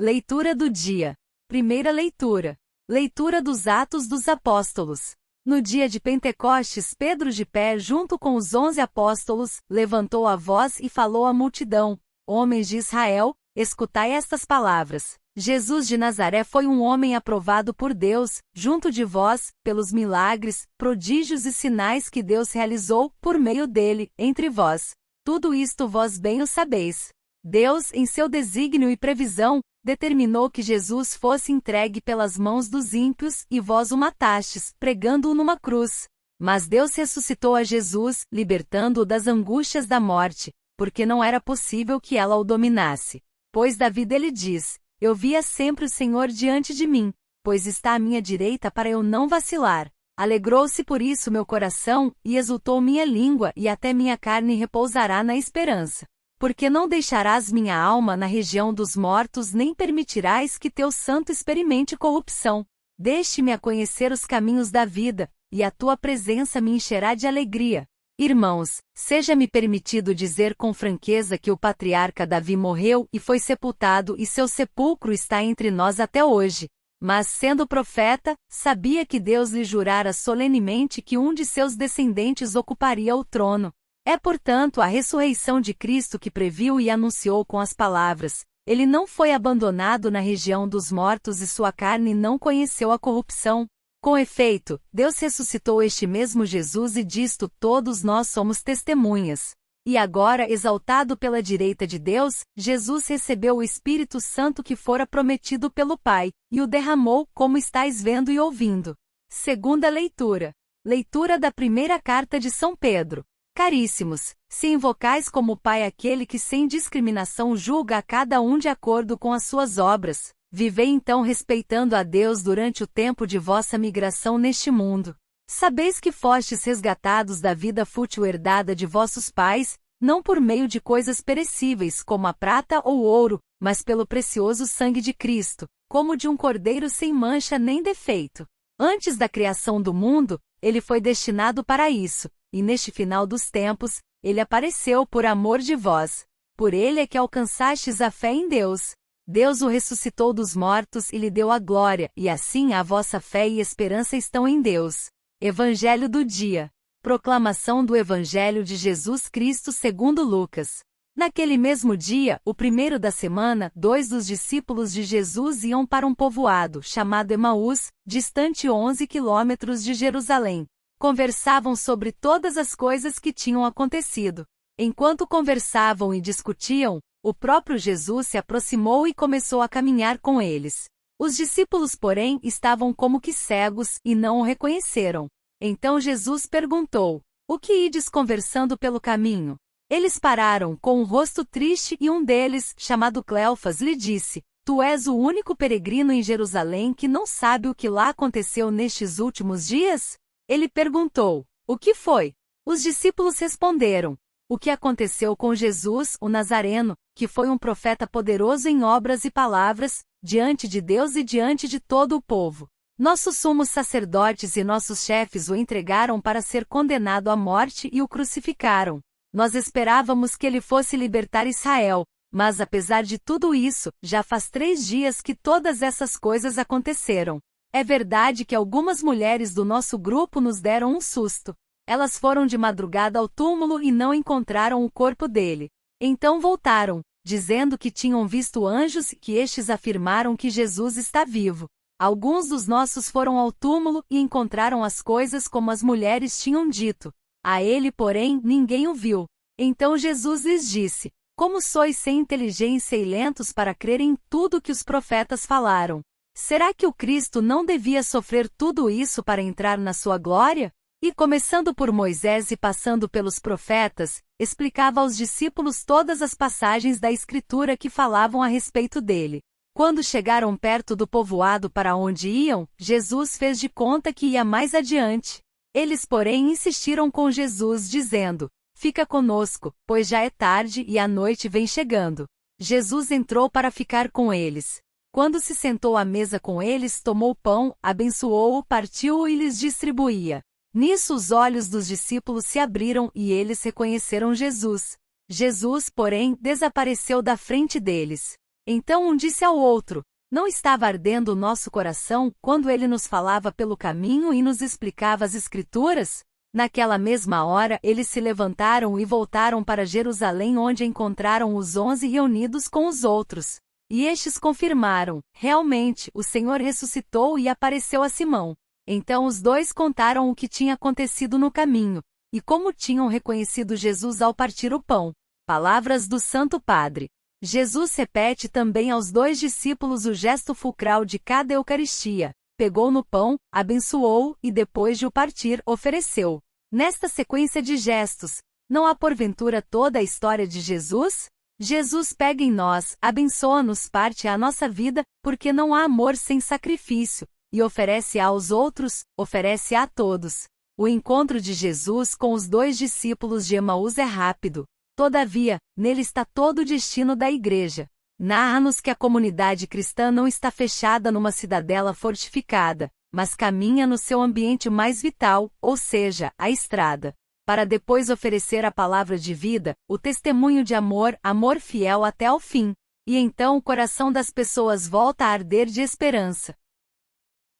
Leitura do dia. Primeira leitura. Leitura dos Atos dos Apóstolos. No dia de Pentecostes, Pedro, de pé junto com os 11 apóstolos, levantou a voz e falou à multidão: Homens de Israel, escutai estas palavras. Jesus de Nazaré foi um homem aprovado por Deus, junto de vós, pelos milagres, prodígios e sinais que Deus realizou, por meio dele, entre vós. Tudo isto vós bem o sabeis. Deus, em seu desígnio e previsão, determinou que Jesus fosse entregue pelas mãos dos ímpios, e vós o matastes, pregando-o numa cruz. Mas Deus ressuscitou a Jesus, libertando-o das angústias da morte, porque não era possível que ela o dominasse. Pois Davi dele diz: Eu via sempre o Senhor diante de mim, pois está à minha direita para eu não vacilar. Alegrou-se por isso meu coração, e exultou minha língua, e até minha carne repousará na esperança. Porque não deixarás minha alma na região dos mortos, nem permitirás que teu santo experimente corrupção. Deixe-me a conhecer os caminhos da vida, e a tua presença me encherá de alegria. Irmãos, seja-me permitido dizer com franqueza que o patriarca Davi morreu e foi sepultado, e seu sepulcro está entre nós até hoje. Mas, sendo profeta, sabia que Deus lhe jurara solenemente que um de seus descendentes ocuparia o trono. É, portanto, a ressurreição de Cristo que previu e anunciou com as palavras: Ele não foi abandonado na região dos mortos e sua carne não conheceu a corrupção. Com efeito, Deus ressuscitou este mesmo Jesus e disto todos nós somos testemunhas. E agora, exaltado pela direita de Deus, Jesus recebeu o Espírito Santo que fora prometido pelo Pai, e o derramou, como estáis vendo e ouvindo. Segunda leitura. Leitura da primeira carta de São Pedro. Caríssimos, se invocais como Pai aquele que sem discriminação julga a cada um de acordo com as suas obras, vivei então respeitando a Deus durante o tempo de vossa migração neste mundo. Sabeis que fostes resgatados da vida fútil herdada de vossos pais, não por meio de coisas perecíveis como a prata ou ouro, mas pelo precioso sangue de Cristo, como de um cordeiro sem mancha nem defeito. Antes da criação do mundo, ele foi destinado para isso, e neste final dos tempos, ele apareceu por amor de vós. Por ele é que alcançastes a fé em Deus. Deus o ressuscitou dos mortos e lhe deu a glória, e assim a vossa fé e esperança estão em Deus. Evangelho do dia. Proclamação do Evangelho de Jesus Cristo segundo Lucas. Naquele mesmo dia, o primeiro da semana, 2 dos discípulos de Jesus iam para um povoado chamado Emaús, distante 11 quilômetros de Jerusalém. Conversavam sobre todas as coisas que tinham acontecido. Enquanto conversavam e discutiam, o próprio Jesus se aproximou e começou a caminhar com eles. Os discípulos, porém, estavam como que cegos e não o reconheceram. Então Jesus perguntou: O que ides conversando pelo caminho? Eles pararam com um rosto triste e um deles, chamado Cleofas, lhe disse: Tu és o único peregrino em Jerusalém que não sabe o que lá aconteceu nestes últimos dias? Ele perguntou: O que foi? Os discípulos responderam: O que aconteceu com Jesus, o Nazareno, que foi um profeta poderoso em obras e palavras, diante de Deus e diante de todo o povo. Nossos sumos sacerdotes e nossos chefes o entregaram para ser condenado à morte e o crucificaram. Nós esperávamos que ele fosse libertar Israel, mas apesar de tudo isso, já faz 3 dias que todas essas coisas aconteceram. É verdade que algumas mulheres do nosso grupo nos deram um susto. Elas foram de madrugada ao túmulo e não encontraram o corpo dele. Então voltaram, dizendo que tinham visto anjos e que estes afirmaram que Jesus está vivo. Alguns dos nossos foram ao túmulo e encontraram as coisas como as mulheres tinham dito. A ele, porém, ninguém o viu. Então Jesus lhes disse: Como sois sem inteligência e lentos para crer em tudo que os profetas falaram? Será que o Cristo não devia sofrer tudo isso para entrar na sua glória? E começando por Moisés e passando pelos profetas, explicava aos discípulos todas as passagens da Escritura que falavam a respeito dele. Quando chegaram perto do povoado para onde iam, Jesus fez de conta que ia mais adiante. Eles, porém, insistiram com Jesus, dizendo: Fica conosco, pois já é tarde e a noite vem chegando. Jesus entrou para ficar com eles. Quando se sentou à mesa com eles, tomou o pão, abençoou-o, partiu-o e lhes distribuía. Nisso os olhos dos discípulos se abriram e eles reconheceram Jesus. Jesus, porém, desapareceu da frente deles. Então um disse ao outro: não estava ardendo o nosso coração quando ele nos falava pelo caminho e nos explicava as Escrituras? Naquela mesma hora eles se levantaram e voltaram para Jerusalém, onde encontraram os 11 reunidos com os outros. E estes confirmaram: realmente, o Senhor ressuscitou e apareceu a Simão. Então os dois contaram o que tinha acontecido no caminho, e como tinham reconhecido Jesus ao partir o pão. Palavras do Santo Padre. Jesus repete também aos 2 discípulos o gesto fulcral de cada Eucaristia. Pegou no pão, abençoou e depois de o partir, ofereceu. Nesta sequência de gestos, não há porventura toda a história de Jesus? Jesus pega em nós, abençoa-nos, parte a nossa vida, porque não há amor sem sacrifício, e oferece aos outros, oferece a todos. O encontro de Jesus com os 2 discípulos de Emaús é rápido. Todavia, nele está todo o destino da Igreja. Narra-nos que a comunidade cristã não está fechada numa cidadela fortificada, mas caminha no seu ambiente mais vital, ou seja, a estrada, para depois oferecer a palavra de vida, o testemunho de amor, amor fiel até ao fim. E então o coração das pessoas volta a arder de esperança.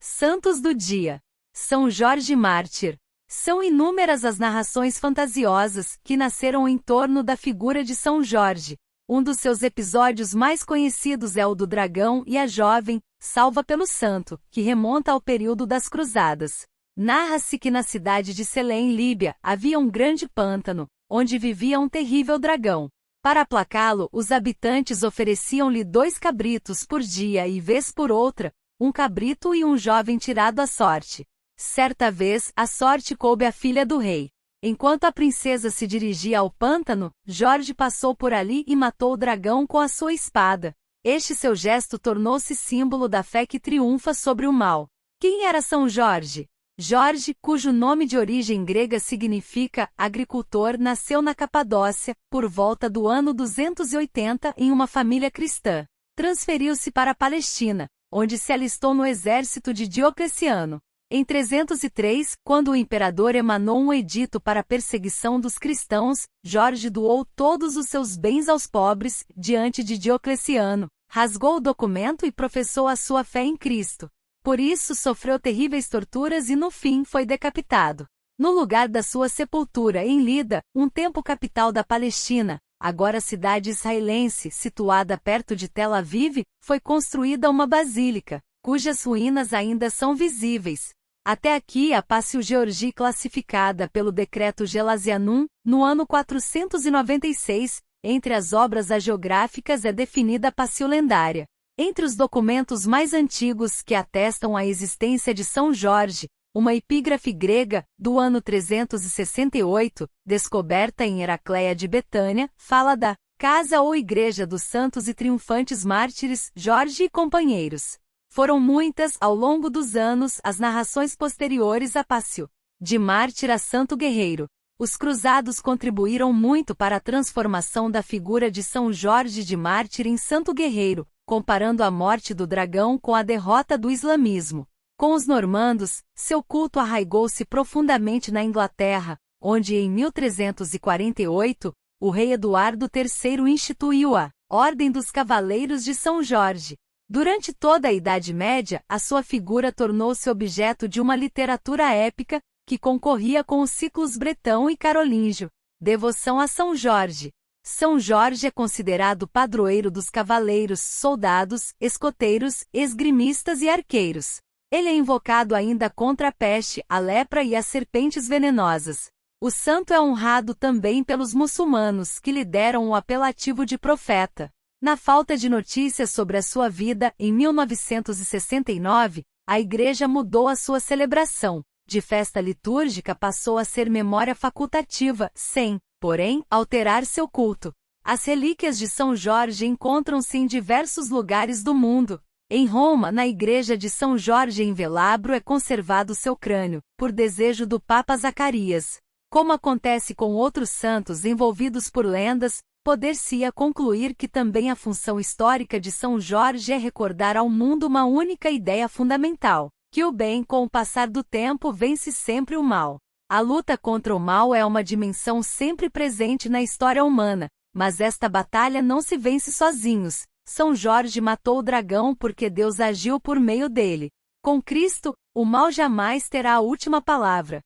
Santos do dia. São Jorge Mártir. São inúmeras as narrações fantasiosas que nasceram em torno da figura de São Jorge. Um dos seus episódios mais conhecidos é o do dragão e a jovem, salva pelo santo, que remonta ao período das Cruzadas. Narra-se que na cidade de Selém, Líbia, havia um grande pântano, onde vivia um terrível dragão. Para aplacá-lo, os habitantes ofereciam-lhe 2 cabritos por dia e, vez por outra, um cabrito e um jovem tirado à sorte. Certa vez, a sorte coube à filha do rei. Enquanto a princesa se dirigia ao pântano, Jorge passou por ali e matou o dragão com a sua espada. Este seu gesto tornou-se símbolo da fé que triunfa sobre o mal. Quem era São Jorge? Jorge, cujo nome de origem grega significa agricultor, nasceu na Capadócia, por volta do ano 280, em uma família cristã. Transferiu-se para a Palestina, onde se alistou no exército de Diocleciano. Em 303, quando o imperador emanou um edito para a perseguição dos cristãos, Jorge doou todos os seus bens aos pobres, diante de Diocleciano, rasgou o documento e professou a sua fé em Cristo. Por isso sofreu terríveis torturas e no fim foi decapitado. No lugar da sua sepultura em Lida, um tempo capital da Palestina, agora cidade israelense situada perto de Tel Aviv, foi construída uma basílica, cujas ruínas ainda são visíveis. Até aqui a Passio Georgii, classificada pelo decreto Gelasianum, no ano 496, entre as obras hagiográficas é definida a Passio lendária. Entre os documentos mais antigos que atestam a existência de São Jorge, uma epígrafe grega, do ano 368, descoberta em Heracleia de Betânia, fala da casa ou igreja dos santos e triunfantes mártires, Jorge e companheiros. Foram muitas, ao longo dos anos, as narrações posteriores a Passio. De mártir a santo guerreiro. Os cruzados contribuíram muito para a transformação da figura de São Jorge de mártir em santo guerreiro, comparando a morte do dragão com a derrota do islamismo. Com os normandos, seu culto arraigou-se profundamente na Inglaterra, onde em 1348, o rei Eduardo III instituiu a Ordem dos Cavaleiros de São Jorge. Durante toda a Idade Média, a sua figura tornou-se objeto de uma literatura épica, que concorria com os ciclos bretão e carolíngio. Devoção a São Jorge. São Jorge é considerado padroeiro dos cavaleiros, soldados, escoteiros, esgrimistas e arqueiros. Ele é invocado ainda contra a peste, a lepra e as serpentes venenosas. O santo é honrado também pelos muçulmanos, que lhe deram o apelativo de profeta. Na falta de notícias sobre a sua vida, em 1969, a Igreja mudou a sua celebração. De festa litúrgica passou a ser memória facultativa, sem, porém, alterar seu culto. As relíquias de São Jorge encontram-se em diversos lugares do mundo. Em Roma, na igreja de São Jorge em Velabro é conservado seu crânio, por desejo do Papa Zacarias. Como acontece com outros santos envolvidos por lendas, poder-se-ia concluir que também a função histórica de São Jorge é recordar ao mundo uma única ideia fundamental, que o bem com o passar do tempo vence sempre o mal. A luta contra o mal é uma dimensão sempre presente na história humana, mas esta batalha não se vence sozinhos. São Jorge matou o dragão porque Deus agiu por meio dele. Com Cristo, o mal jamais terá a última palavra.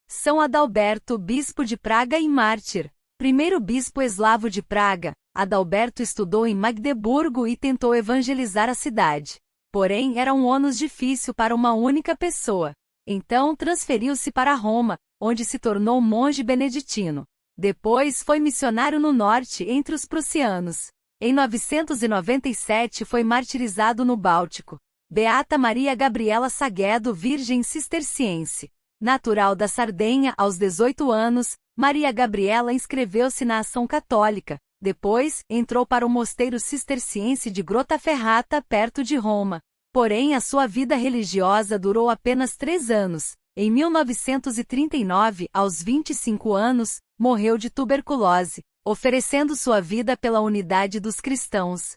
São Adalberto, bispo de Praga e mártir. Primeiro bispo eslavo de Praga, Adalberto estudou em Magdeburgo e tentou evangelizar a cidade. Porém, era um ônus difícil para uma única pessoa. Então transferiu-se para Roma, onde se tornou monge beneditino. Depois foi missionário no norte entre os prussianos. Em 997 foi martirizado no Báltico. Beata Maria Gabriela Saguedo, virgem cisterciense. Natural da Sardenha aos 18 anos, Maria Gabriela inscreveu-se na Ação Católica. Depois, entrou para o mosteiro cisterciense de Grottaferrata, perto de Roma. Porém, a sua vida religiosa durou apenas 3 anos. Em 1939, aos 25 anos, morreu de tuberculose, oferecendo sua vida pela unidade dos cristãos.